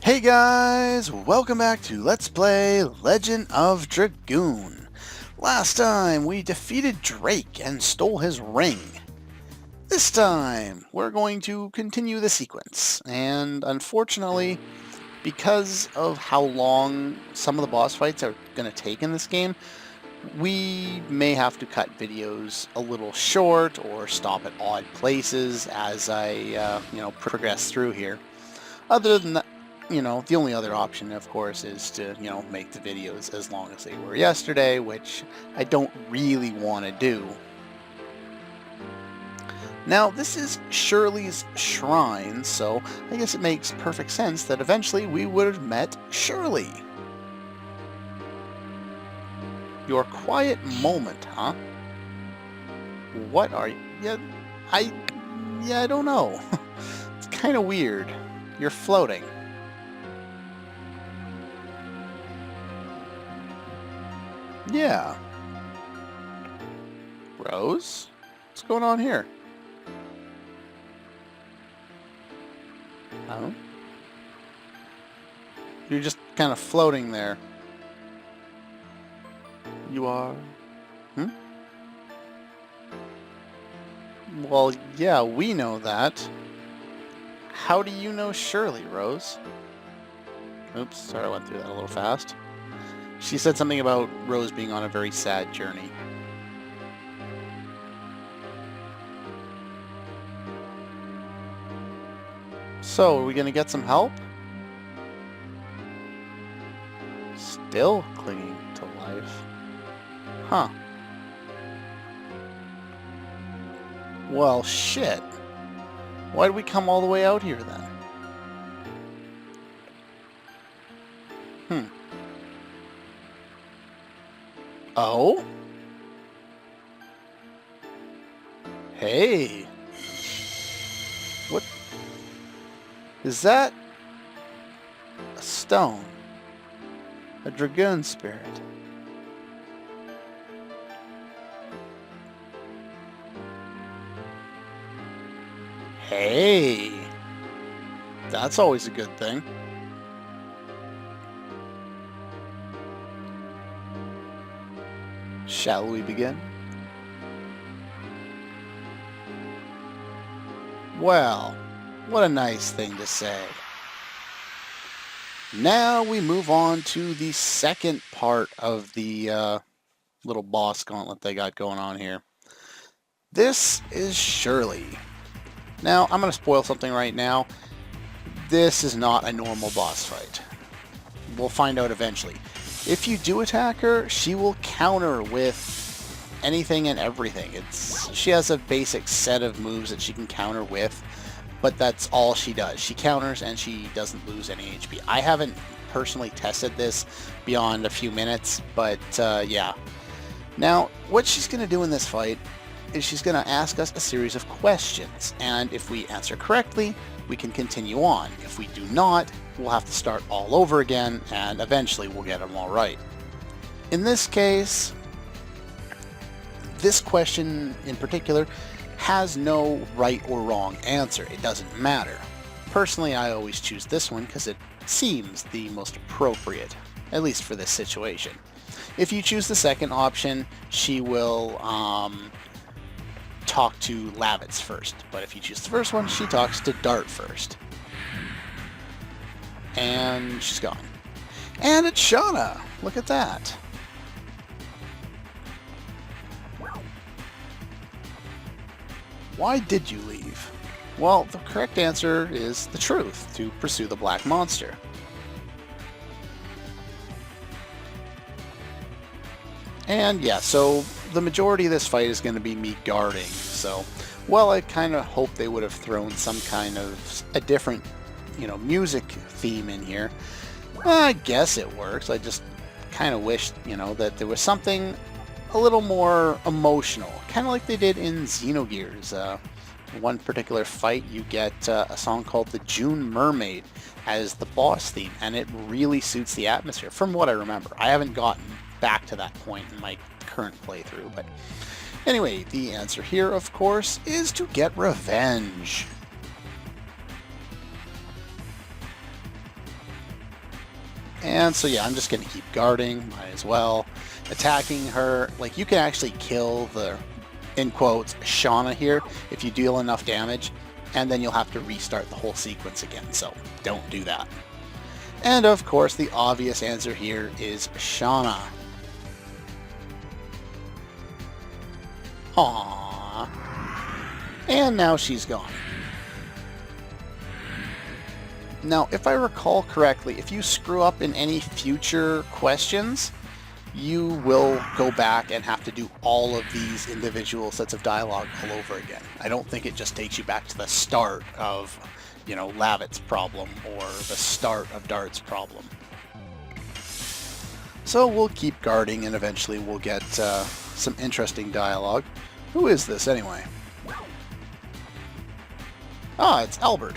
Hey guys, welcome back to Let's Play Legend of Dragoon. Last time we defeated Drake and stole his ring. This time we're going to continue the sequence, and unfortunately, because of how long some of the boss fights are going to take in this game, we may have to cut videos a little short or stop at odd places as I progress through here. Other than that, the only other option, of course, is to, make the videos as long as they were yesterday, which I don't really want to do. Now, this is Shirley's shrine, so I guess it makes perfect sense that eventually we would have met Shirley. Your quiet moment, huh? What are you? I don't know. It's kind of weird. You're floating. Yeah. Rose? What's going on here? Oh? You're just kind of floating there. You are? Well, yeah, we know that. How do you know Shirley, Rose? Oops, sorry, I went through that a little fast. She said something about Rose being on a very sad journey. So, are we gonna get some help? Still clinging to life. Huh. Well, shit. Why did we come all the way out here then? Oh? Hey. What? Is that a stone? A Dragoon spirit? Hey. That's always a good thing. Shall we begin? Well, what a nice thing to say. Now we move on to the second part of the little boss gauntlet they got going on here. This is Shirley. Now, I'm going to spoil something right now. This is not a normal boss fight. We'll find out eventually. If you do attack her, she will counter with anything and everything. She has a basic set of moves that she can counter with, but that's all she does. She counters and she doesn't lose any HP. I haven't personally tested this beyond a few minutes, but yeah. Now, what she's going to do in this fight is she's going to ask us a series of questions, and if we answer correctly, we can continue on. If we do not, we'll have to start all over again, and eventually we'll get them all right. In this case, this question in particular has no right or wrong answer. It doesn't matter. Personally, I always choose this one because it seems the most appropriate, at least for this situation. If you choose the second option, she will talk to Lavitz first, but if you choose the first one, she talks to Dart first. And she's gone. And it's Shana! Look at that. Why did you leave? Well, the correct answer is the truth, to pursue the black monster. And yeah, so the majority of this fight is going to be me guarding, so, well, I kind of hope they would have thrown some kind of a different, music theme in here. I guess it works. I just kind of wished, that there was something a little more emotional, kind of like they did in Xenogears. One particular fight, you get a song called The June Mermaid as the boss theme, and it really suits the atmosphere, from what I remember. I haven't gotten back to that point in my current playthrough, but anyway, the answer here, of course, is to get revenge. And so yeah, I'm just going to keep guarding, might as well. Attacking her, like you can actually kill the, in quotes, Shana here if you deal enough damage, and then you'll have to restart the whole sequence again, so don't do that. And of course, the obvious answer here is Shana. Aww. And now she's gone. Now, if I recall correctly, if you screw up in any future questions, you will go back and have to do all of these individual sets of dialogue all over again. I don't think it just takes you back to the start of, you know, Lavitt's problem or the start of Dart's problem. So we'll keep guarding and eventually we'll get some interesting dialogue. Who is this anyway? Ah, it's Albert.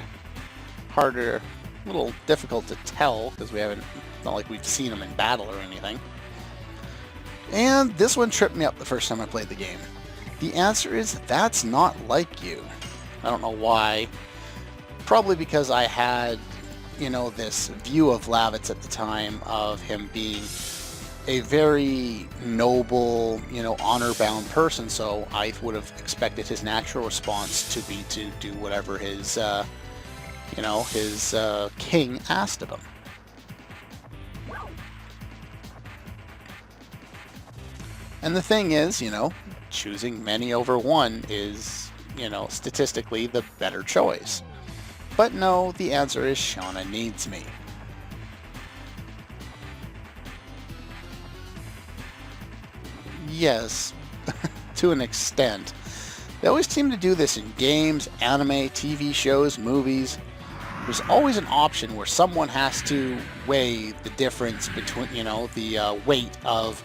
Harder, a little difficult to tell because we haven't, not like we've seen him in battle or anything. And this one tripped me up the first time I played the game. The answer is, that's not like you. I don't know why. Probably because I had, you know, this view of Lavitz at the time of him being a very noble, you know, honor-bound person, so I would have expected his natural response to be to do whatever his, you know, his king asked of him. And the thing is, you know, choosing many over one is, you know, statistically the better choice. But no, the answer is Shana needs me. Yes, to an extent. They always seem to do this in games, anime, TV shows, movies. There's always an option where someone has to weigh the difference between, you know, the weight of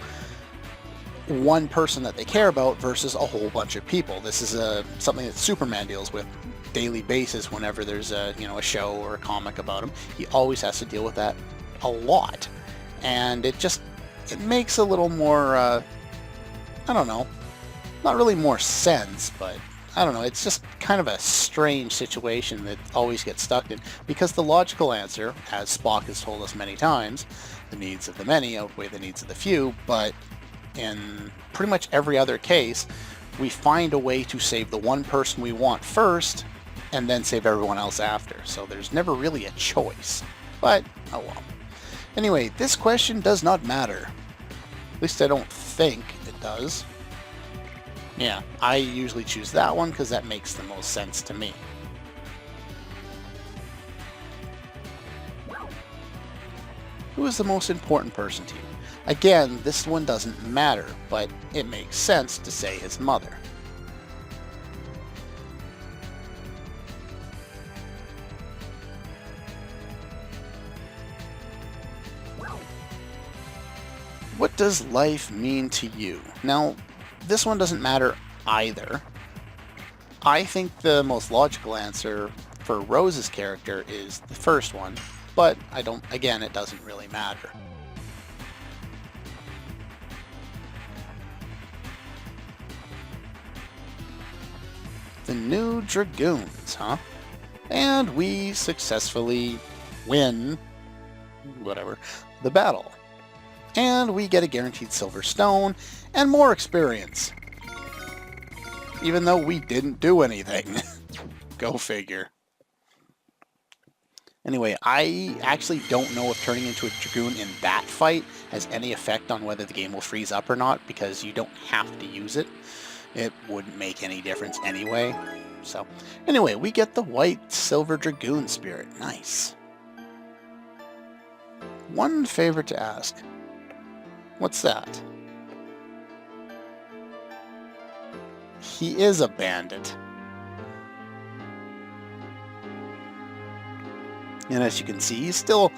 one person that they care about versus a whole bunch of people. This is something that Superman deals with daily basis whenever there's a, you know, a show or a comic about him. He always has to deal with that a lot. And it makes a little more, I don't know, not really more sense, but I don't know, it's just kind of a strange situation that always gets stuck in, because the logical answer, as Spock has told us many times, the needs of the many outweigh the needs of the few, but in pretty much every other case, we find a way to save the one person we want first, and then save everyone else after. So there's never really a choice. But, oh well. Anyway, this question does not matter. At least I don't think it does. Yeah, I usually choose that one because that makes the most sense to me. Who is the most important person to you? Again, this one doesn't matter, but it makes sense to say his mother. What does life mean to you? Now, this one doesn't matter either. I think the most logical answer for Rose's character is the first one, but again, it doesn't really matter. The new Dragoons, huh? And we successfully win, whatever, the battle. And we get a guaranteed silver stone and more experience. Even though we didn't do anything. Go figure. Anyway, I actually don't know if turning into a Dragoon in that fight has any effect on whether the game will freeze up or not, because you don't have to use it. It wouldn't make any difference anyway. So, anyway, we get the white silver Dragoon spirit. Nice. One favor to ask. What's that? He is a bandit. And as you can see, he's still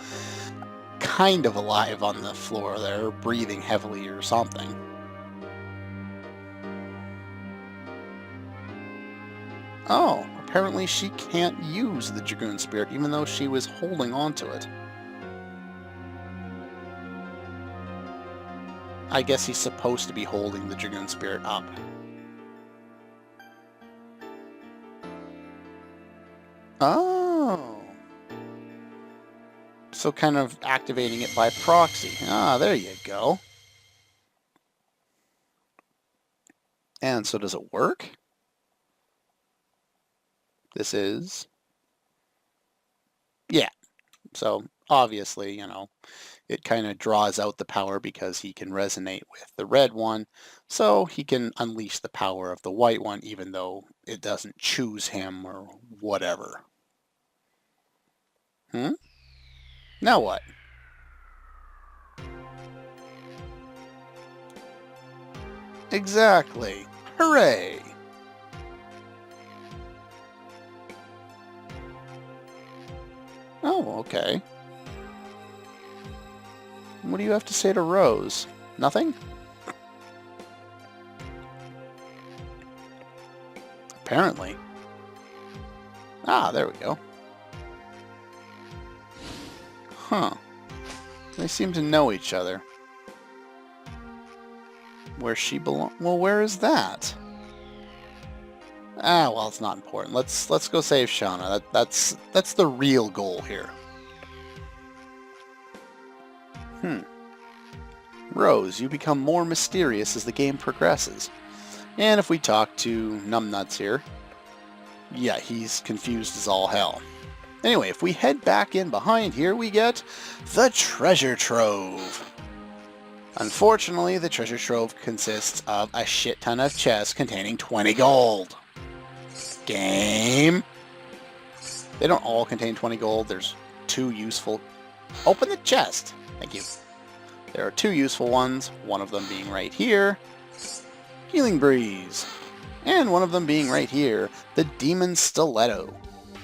kind of alive on the floor there, breathing heavily or something. Oh, apparently she can't use the Dragoon Spirit, even though she was holding on to it. I guess he's supposed to be holding the Dragoon Spirit up. Oh. So kind of activating it by proxy. Ah, there you go. And so does it work? This is... Yeah. So obviously, you know, it kind of draws out the power because he can resonate with the red one. So he can unleash the power of the white one even though it doesn't choose him or whatever. Now what? Exactly. Hooray! Oh, okay. What do you have to say to Rose? Nothing? Apparently. Ah, there we go. Huh. They seem to know each other. Where she belongs? Well, where is that? Ah, well, it's not important. Let's go save Shana. That's the real goal here. Rose, you become more mysterious as the game progresses. And if we talk to Numbnuts here, yeah, he's confused as all hell. Anyway, if we head back in behind here, we get the treasure trove. Unfortunately, the treasure trove consists of a shit ton of chests containing 20 gold. Game. They don't all contain 20 gold. There's 2 useful... Open the chest. Thank you. There are 2 useful ones, one of them being right here, Healing Breeze, and one of them being right here, the Demon Stiletto,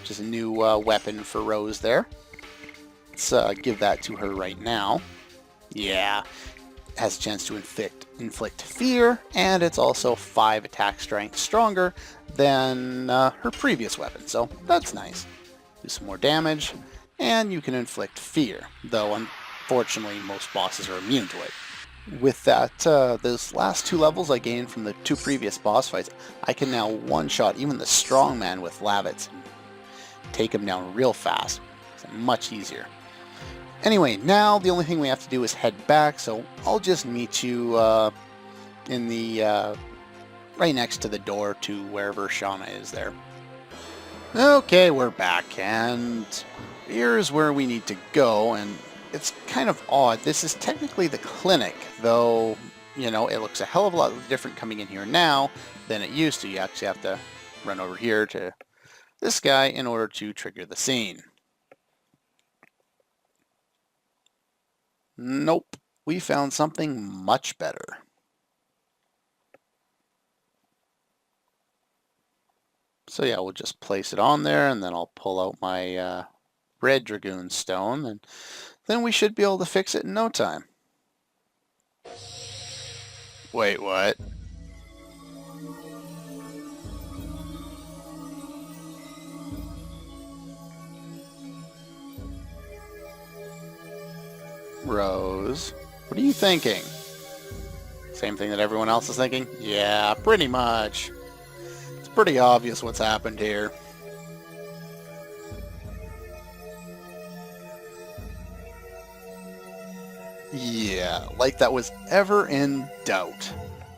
which is a new weapon for Rose there. Let's give that to her right now. Yeah, it has a chance to inflict fear, and it's also 5 attack strength stronger than her previous weapon, so that's nice. Do some more damage, and you can inflict fear, though unfortunately most bosses are immune to it. With that, those last 2 levels I gained from the 2 previous boss fights, I can now one-shot even the strongman with lavits and take him down real fast. It's much easier. Anyway, now the only thing we have to do is head back, so I'll just meet you in the right next to the door to wherever Shana is there. Okay, we're back, and here's where we need to go, and it's kind of odd. This is technically the clinic, though, you know, it looks a hell of a lot different coming in here now than it used to. You actually have to run over here to this guy in order to trigger the scene. Nope. We found something much better. So yeah, we'll just place it on there, and then I'll pull out my red Dragoon stone, and then we should be able to fix it in no time. Wait, what? Rose, what are you thinking? Same thing that everyone else is thinking? Yeah, pretty much. It's pretty obvious what's happened here. Yeah, like that was ever in doubt.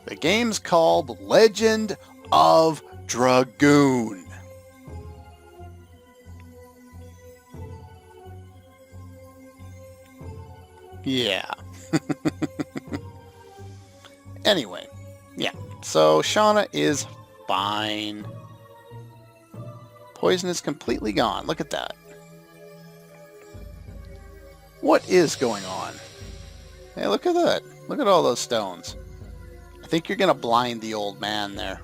The game's called Legend of Dragoon. Yeah. Anyway, yeah. So Shana is fine. Poison is completely gone. Look at that. What is going on? Hey, look at that. Look at all those stones. I think you're going to blind the old man there.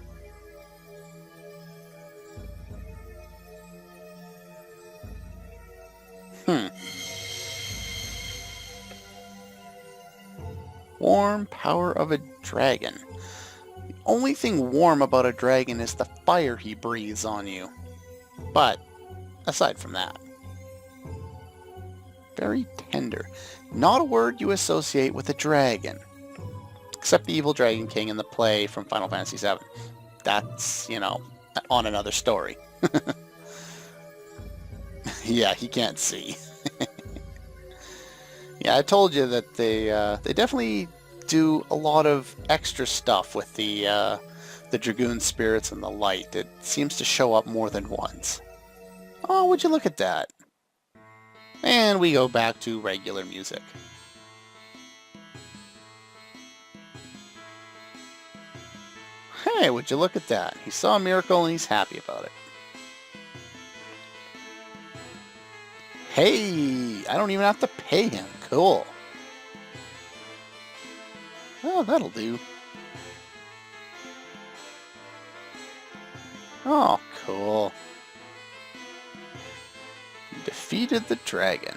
Warm power of a dragon. The only thing warm about a dragon is the fire he breathes on you. But, aside from that. Very tender. Not a word you associate with a dragon. Except the evil Dragon King in the play from Final Fantasy VII. That's, you know, on another story. Yeah, he can't see. Yeah, I told you that they definitely do a lot of extra stuff with the Dragoon spirits and the light. It seems to show up more than once. Oh, would you look at that? And we go back to regular music. Hey, would you look at that? He saw a miracle and he's happy about it. Hey, I don't even have to pay him. Cool. Oh, that'll do. Oh, cool. You defeated the dragon.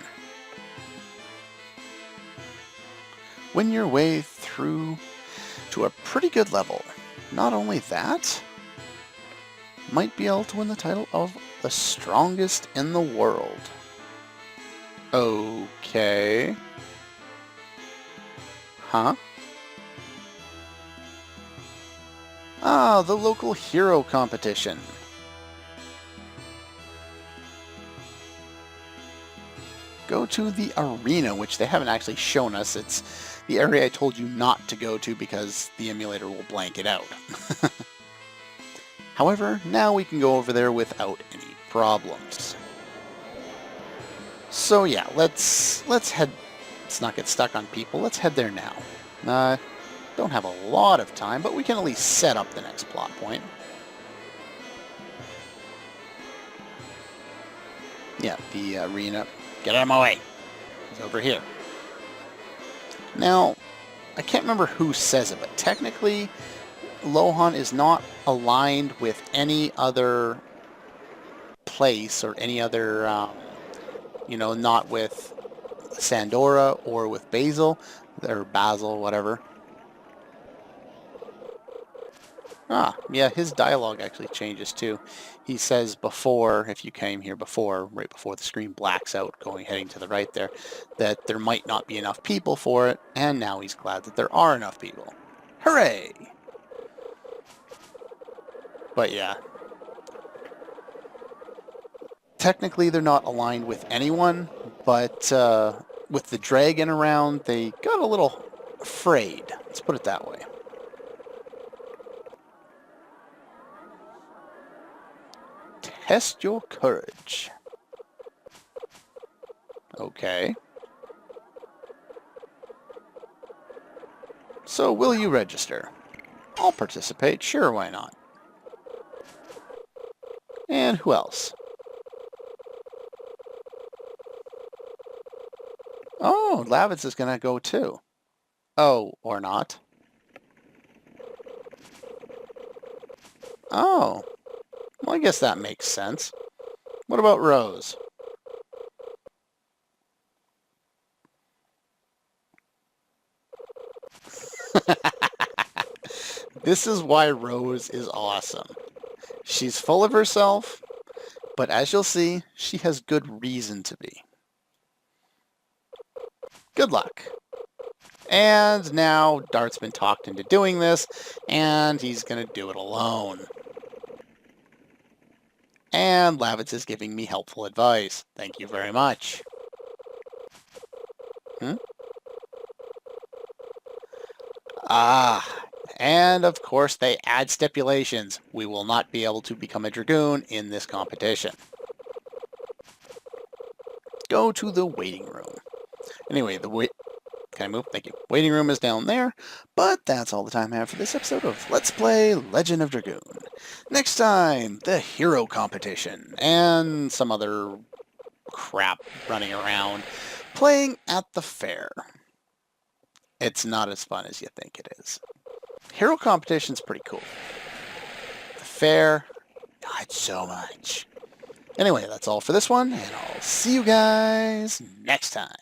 Win your way through to a pretty good level. Not only that, might be able to win the title of the strongest in the world. Okay. Huh? Ah, the local hero competition. Go to the arena, which they haven't actually shown us. It's the area I told you not to go to because the emulator will blank it out. However, now we can go over there without any problems. So yeah, let's head. Let's not get stuck on people. Let's head there now. Don't have a lot of time, but we can at least set up the next plot point. Yeah, the arena. Get out of my way. It's over here. Now, I can't remember who says it, but technically, Lohan is not aligned with any other place or any other, not with Sandora or with Basil, or Basil, whatever. Ah, yeah, his dialogue actually changes too. He says before, if you came here before, right before the screen blacks out, heading to the right there, that there might not be enough people for it, and now he's glad that there are enough people. Hooray! But yeah. Technically, they're not aligned with anyone, but with the dragon around, they got a little afraid. Let's put it that way. Test your courage. Okay. So, will you register? I'll participate. Sure, why not? And who else? Oh, Lavitz is going to go too. Oh, or not. Oh. Well, I guess that makes sense. What about Rose? This is why Rose is awesome. She's full of herself, but as you'll see, she has good reason to be. Good luck. And now Dart's been talked into doing this, and he's going to do it alone. And Lavitz is giving me helpful advice. Thank you very much. Ah, and of course they add stipulations. We will not be able to become a Dragoon in this competition. Go to the waiting room. Anyway, Can I move? Thank you. Waiting room is down there, but that's all the time I have for this episode of Let's Play Legend of Dragoon. Next time, the hero competition, and some other crap running around, playing at the fair. It's not as fun as you think it is. Hero competition's pretty cool. The fair, not so much. Anyway, that's all for this one, and I'll see you guys next time.